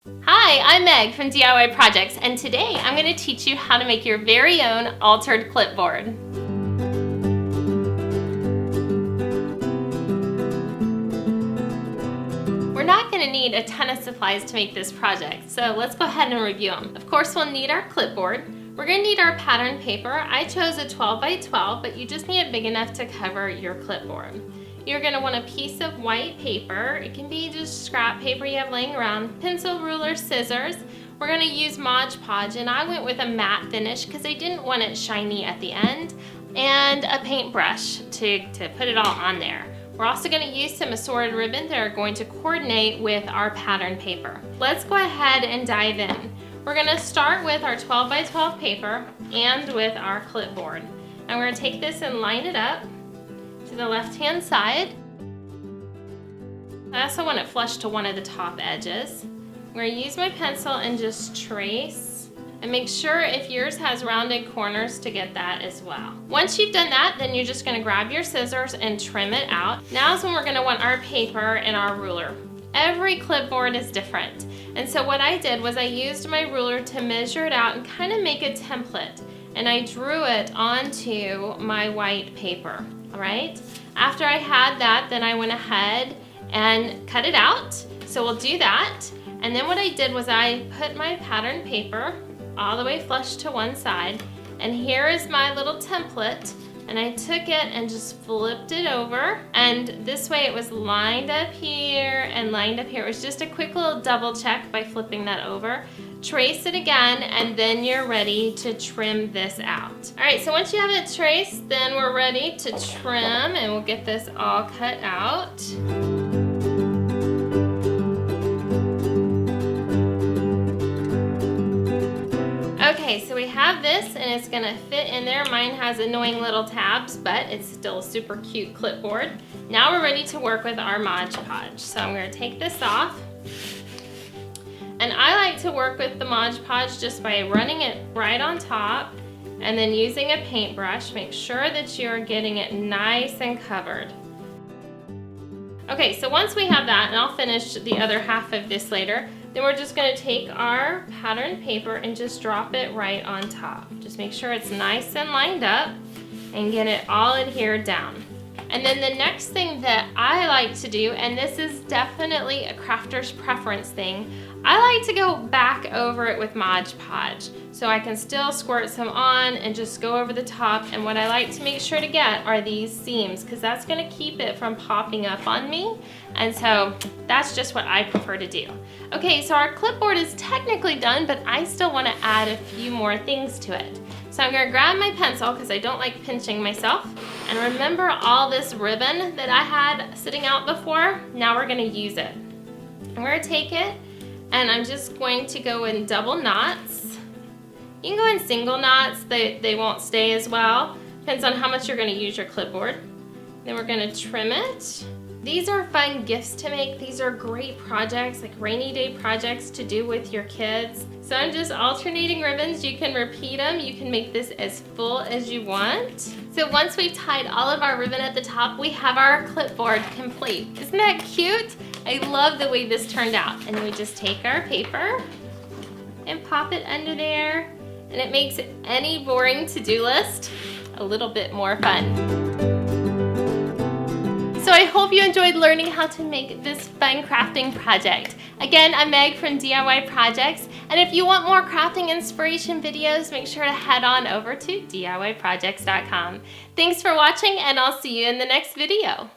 Hi, I'm Meg from DIY Projects, and today I'm going to teach you how to make your very own altered clipboard. We're not going to need a ton of supplies to make this project, so let's go ahead and review them. Of course, we'll need our clipboard. We're going to need our pattern paper. I chose a 12 by 12, but you just need it big enough to cover your clipboard. You're going to want a piece of white paper. It can be just scrap paper you have laying around, pencil, ruler, scissors. We're going to use Mod Podge, and I went with a matte finish because I didn't want it shiny at the end, and a paintbrush to put it all on there. We're also going to use some assorted ribbon that are going to coordinate with our pattern paper. Let's go ahead and dive in. We're going to start with our 12 by 12 paper and with our clipboard. And we're going to take this and line it up to the left-hand side. I also want it flush to one of the top edges. I'm going to use my pencil and just trace, and make sure if yours has rounded corners to get that as well. Once you've done that, then you're just going to grab your scissors and trim it out. Now is when we're going to want our paper and our ruler. Every clipboard is different, and so what I did was I used my ruler to measure it out and kind of make a template, and I drew it onto my white paper. All right, after I had that, then I went ahead and cut it out. So we'll do that. And then what I did was I put my pattern paper all the way flush to one side. And here is my little template. And I took it and just flipped it over. And this way it was lined up here and lined up here. It was just a quick little double check by flipping that over. Trace it again, and then you're ready to trim this out. All right, so once you have it traced, then we're ready to trim, and we'll get this all cut out. Okay, so we have this, and it's gonna fit in there. Mine has annoying little tabs, but it's still a super cute clipboard. Now we're ready to work with our Mod Podge. So I'm gonna take this off. And I like to work with the Mod Podge just by running it right on top and then using a paintbrush. Make sure that you're getting it nice and covered. Okay, so once we have that, and I'll finish the other half of this later, then we're just going to take our pattern paper and just drop it right on top. Just make sure it's nice and lined up and get it all adhered down. And then the next thing that I like to do, and this is definitely a crafter's preference thing, I like to go back over it with Mod Podge. So I can still squirt some on and just go over the top. And what I like to make sure to get are these seams, because that's going to keep it from popping up on me. And so that's just what I prefer to do. Okay, so our clipboard is technically done, but I still want to add a few more things to it. So I'm going to grab my pencil because I don't like pinching myself. And remember all this ribbon that I had sitting out before? Now we're going to use it. I'm going to take it, and I'm just going to go in double knots. You can go in single knots. They won't stay as well. Depends on how much you're going to use your clipboard. Then we're going to trim it. These are fun gifts to make. These are great projects, like rainy day projects to do with your kids. So I'm just alternating ribbons. You can repeat them. You can make this as full as you want. So once we've tied all of our ribbon at the top, we have our clipboard complete. Isn't that cute? I love the way this turned out. And we just take our paper and pop it under there. And it makes any boring to-do list a little bit more fun. So I hope you enjoyed learning how to make this fun crafting project. Again, I'm Meg from DIY Projects, and if you want more crafting inspiration videos, make sure to head on over to DIYprojects.com. Thanks for watching, and I'll see you in the next video.